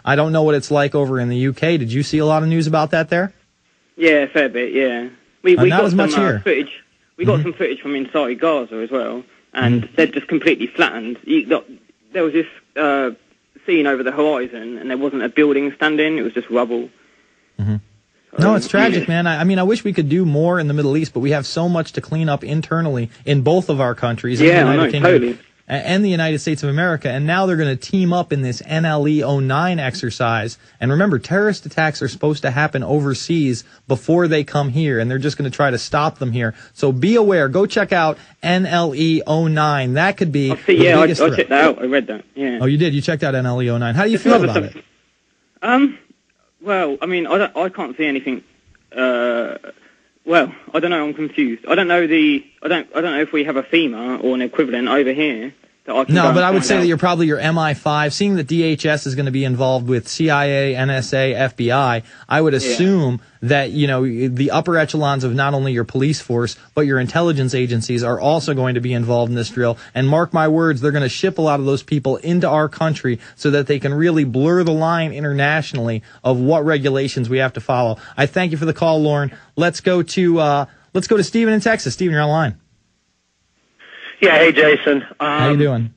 I don't know what it's like over in the UK. Did you see a lot of news about that there? Yeah, a fair bit, yeah. We not got as much some here. footage. We got some footage from inside Gaza as well, and they're just completely flattened. There was this scene over the horizon, and there wasn't a building standing. It was just rubble. No, it's tragic, man. I mean, I wish we could do more in the Middle East, but we have so much to clean up internally in both of our countries. Yeah, I know, totally. And the United States of America, and now they're going to team up in this NLE-09 exercise. And remember, terrorist attacks are supposed to happen overseas before they come here, and they're just going to try to stop them here. So be aware. Go check out NLE-09. That could be I checked that out. I read that. Yeah. Oh, you did? You checked out NLE-09. How do you feel about it? Well, I mean, I can't see anything. Well, I don't know. I'm confused. I don't know if we have a FEMA or an equivalent over here. No, but I would say that you're probably your MI5. Seeing that DHS is going to be involved with CIA, NSA, FBI, I would assume that, you know, the upper echelons of not only your police force, but your intelligence agencies are also going to be involved in this drill. And mark my words, they're going to ship a lot of those people into our country so that they can really blur the line internationally of what regulations we have to follow. I thank you for the call, Lauren. Let's go to Stephen in Texas. Stephen, you're on the line. Yeah, hey, Jason. How you doing?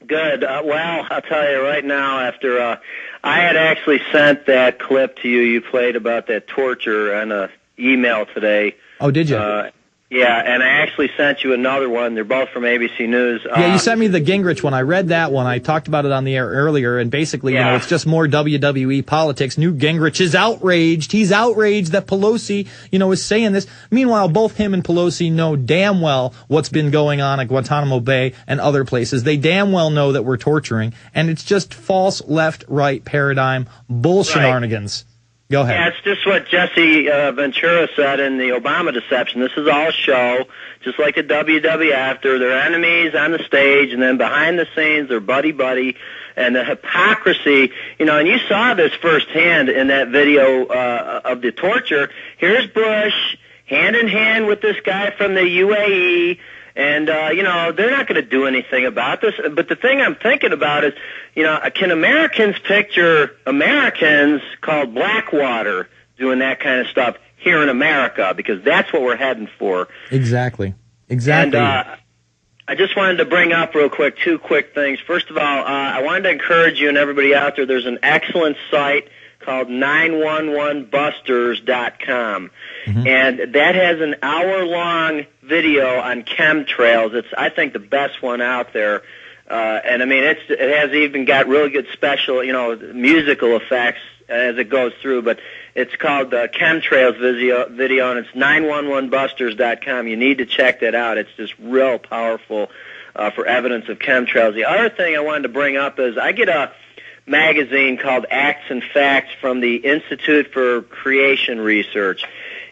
Good. Well, I'll tell you right now, after I had actually sent that clip to you, you played about that torture on an email today. Oh, did you? Yeah, and I actually sent you another one. They're both from ABC News. Yeah, you sent me the Gingrich one. I read that one. I talked about it on the air earlier, and basically, you know, it's just more WWE politics. Newt Gingrich is outraged. He's outraged that Pelosi, you know, is saying this. Meanwhile, both him and Pelosi know damn well what's been going on at Guantanamo Bay and other places. They damn well know that we're torturing, and it's just false left-right paradigm bullshenanigans. Go ahead. Yeah, it's just what Jesse Ventura said in the Obama deception. This is all show, just like the WWF. They're their enemies on the stage, and then behind the scenes, they're buddy-buddy. And the hypocrisy, you know, and you saw this firsthand in that video of the torture. Here's Bush, hand in hand with this guy from the UAE. And, you know, they're not going to do anything about this. But the thing I'm thinking about is, you know, can Americans picture Americans called Blackwater doing that kind of stuff here in America? Because that's what we're heading for. Exactly. And I just wanted to bring up real quick two quick things. First of all, I wanted to encourage you and everybody out there, there's an excellent site called 911busters.com. And that has an hour-long video on chemtrails. It's, I think, the best one out there. And I mean, it has even got really good special, you know, musical effects as it goes through. But it's called the Chemtrails video, and it's 911busters.com. You need to check that out. It's just real powerful for evidence of chemtrails. The other thing I wanted to bring up is I get a magazine called Acts and Facts from the Institute for Creation Research.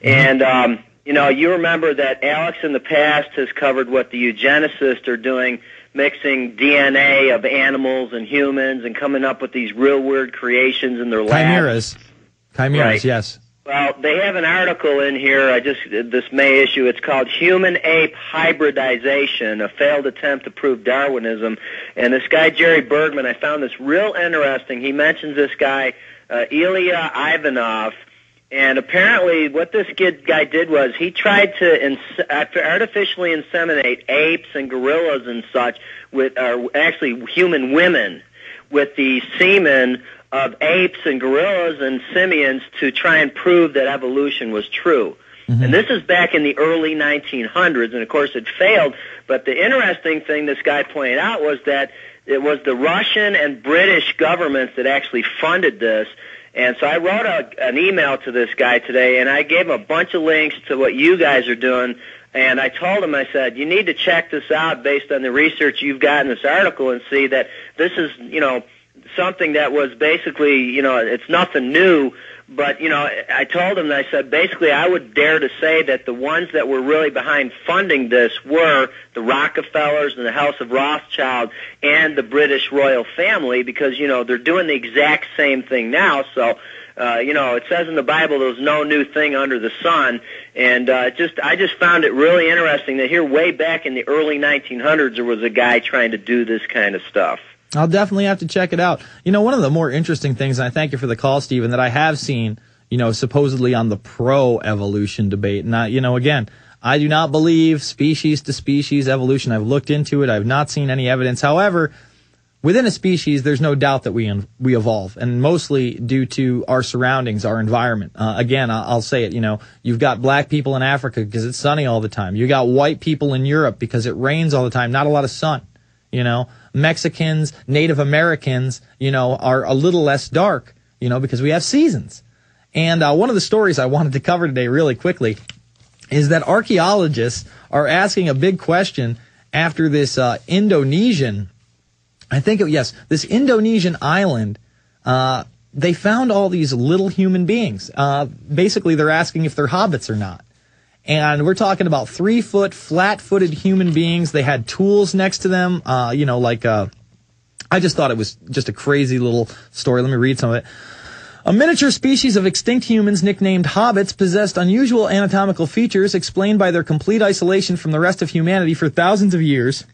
And, you know, you remember that Alex in the past has covered what the eugenicists are doing, mixing DNA of animals and humans and coming up with these real weird creations in their labs. Chimeras, right. Yes. Well, they have an article in here, this May issue. It's called Human-Ape Hybridization, a failed attempt to prove Darwinism. And this guy, Jerry Bergman, I found this real interesting. He mentions this guy, Ilya Ivanov. And apparently what this guy did was he tried to artificially inseminate apes and gorillas and such with, actually human women, with the semen of apes and gorillas and simians to try and prove that evolution was true. And this is back in the early 1900s, and of course it failed. But the interesting thing this guy pointed out was that it was the Russian and British governments that actually funded this. And so I wrote an email to this guy today, and I gave him a bunch of links to what you guys are doing. And I told him, I said, you need to check this out based on the research you've got in this article and see that this is, you know, something that was basically, you know, it's nothing new. But, you know, I told him, I said, basically I would dare to say that the ones that were really behind funding this were the Rockefellers and the House of Rothschild and the British royal family because, you know, they're doing the exact same thing now. So, you know, it says in the Bible there's no new thing under the sun. And I just found it really interesting that here way back in the early 1900s there was a guy trying to do this kind of stuff. I'll definitely have to check it out. You know, one of the more interesting things, and I thank you for the call, Stephen, that I have seen, you know, supposedly on the pro-evolution debate. And, you know, again, I do not believe species-to-species evolution. I've looked into it. I've not seen any evidence. However, within a species, there's no doubt that we evolve, and mostly due to our surroundings, our environment. Again, I'll say it, you know, you've got black people in Africa because it's sunny all the time. You got white people in Europe because it rains all the time, not a lot of sun, you know. Mexicans, Native Americans, you know, are a little less dark, you know, because we have seasons. And one of the stories I wanted to cover today really quickly is that archaeologists are asking a big question after this Indonesian, this Indonesian island, they found all these little human beings. Basically, they're asking if they're hobbits or not. And we're talking about 3-foot, flat-footed human beings. They had tools next to them, I just thought it was just a crazy little story. Let me read some of it. A miniature species of extinct humans nicknamed hobbits possessed unusual anatomical features explained by their complete isolation from the rest of humanity for thousands of years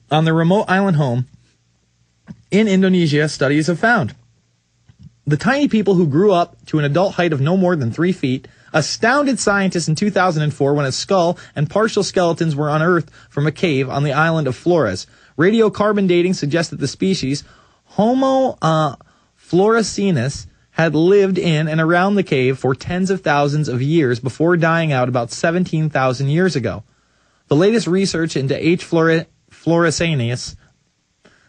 on their remote island home in Indonesia, studies have found. The tiny people who grew up to an adult height of no more than 3 feet astounded scientists in 2004 when a skull and partial skeletons were unearthed from a cave on the island of Flores. Radiocarbon dating suggests that the species, Homo floresiensis, had lived in and around the cave for tens of thousands of years before dying out about 17,000 years ago. The latest research into H. floresiensis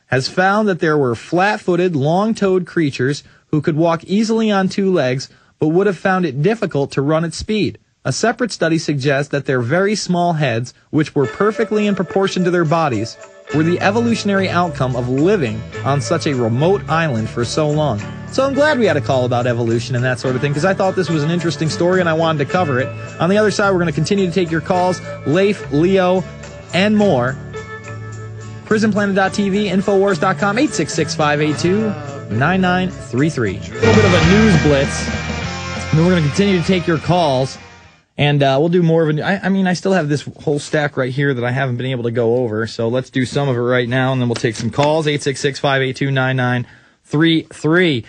has found that there were flat-footed, long-toed creatures who could walk easily on 2 legs, but would have found it difficult to run at speed. A separate study suggests that their very small heads, which were perfectly in proportion to their bodies, were the evolutionary outcome of living on such a remote island for so long. So I'm glad we had a call about evolution and that sort of thing, because I thought this was an interesting story and I wanted to cover it. On the other side, we're going to continue to take your calls, Leif, Leo, and more. PrisonPlanet.tv, Infowars.com, 866-582-9933. A little bit of a news blitz. And then we're going to continue to take your calls, and we'll do more of I still have this whole stack right here that I haven't been able to go over, so let's do some of it right now, and then we'll take some calls, 866-582-9933.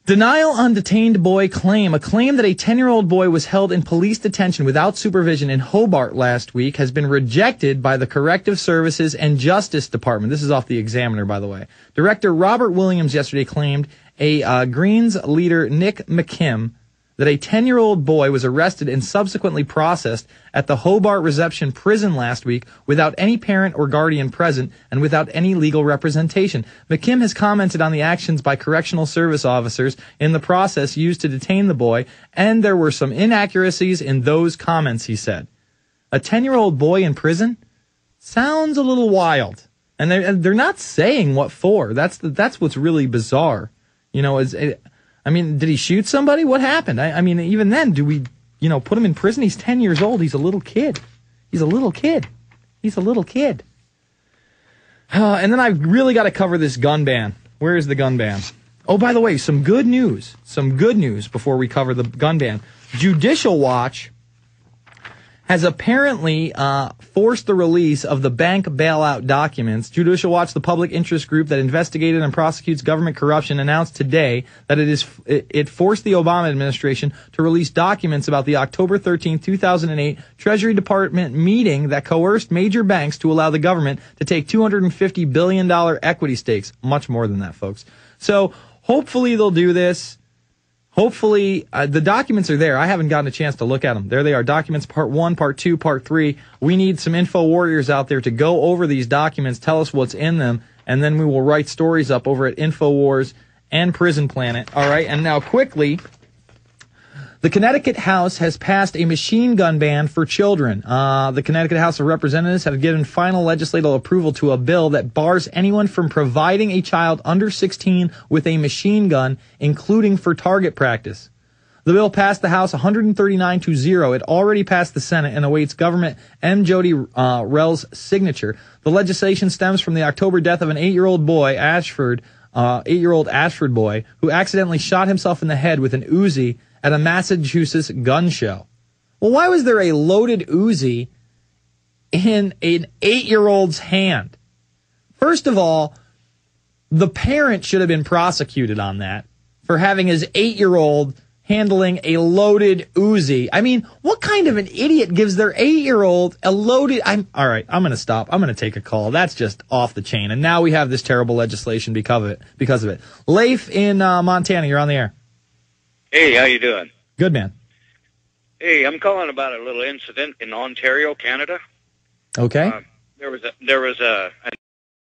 Denial on detained boy claim. A claim that a 10-year-old boy was held in police detention without supervision in Hobart last week has been rejected by the Corrective Services and Justice Department. This is off the Examiner, by the way. Director Robert Williams yesterday claimed a Greens leader, Nick McKim, that a 10-year-old boy was arrested and subsequently processed at the Hobart Reception prison last week without any parent or guardian present and without any legal representation. McKim has commented on the actions by correctional service officers in the process used to detain the boy, and there were some inaccuracies in those comments, he said. A 10-year-old boy in prison? Sounds a little wild. And they're not saying what for. That's what's really bizarre. You know, did he shoot somebody? What happened? Even then, do we, put him in prison? He's 10 years old. He's a little kid. And then I've really got to cover this gun ban. Where is the gun ban? Oh, by the way, some good news before we cover the gun ban. Judicial Watch has apparently forced the release of the bank bailout documents. Judicial Watch, the public interest group that investigated and prosecutes government corruption, announced today that it forced the Obama administration to release documents about the October 13, 2008 Treasury Department meeting that coerced major banks to allow the government to take $250 billion equity stakes. Much more than that, folks. So hopefully they'll do this. Hopefully, the documents are there. I haven't gotten a chance to look at them. There they are. Documents Part 1, Part 2, Part 3. We need some info warriors out there to go over these documents, tell us what's in them, and then we will write stories up over at InfoWars and Prison Planet. All right, and now quickly, the Connecticut House has passed a machine gun ban for children. The Connecticut House of Representatives have given final legislative approval to a bill that bars anyone from providing a child under 16 with a machine gun, including for target practice. The bill passed the House 139-0. It already passed the Senate and awaits Government M. Jody Rell's signature. The legislation stems from the October death of an 8-year-old boy, Ashford boy, who accidentally shot himself in the head with an Uzi at a Massachusetts gun show. Well, why was there a loaded Uzi in an 8-year-old's hand? First of all, The parent should have been prosecuted on that for having his 8-year-old handling a loaded Uzi. I mean, what kind of an idiot gives their 8-year-old a loaded... All right, I'm going to stop. I'm going to take a call. That's just off the chain. And now we have this terrible legislation because of it. Leif in Montana, you're on the air. Hey, how you doing? Good, man. Hey, I'm calling about a little incident in Ontario, Canada. Okay. There was an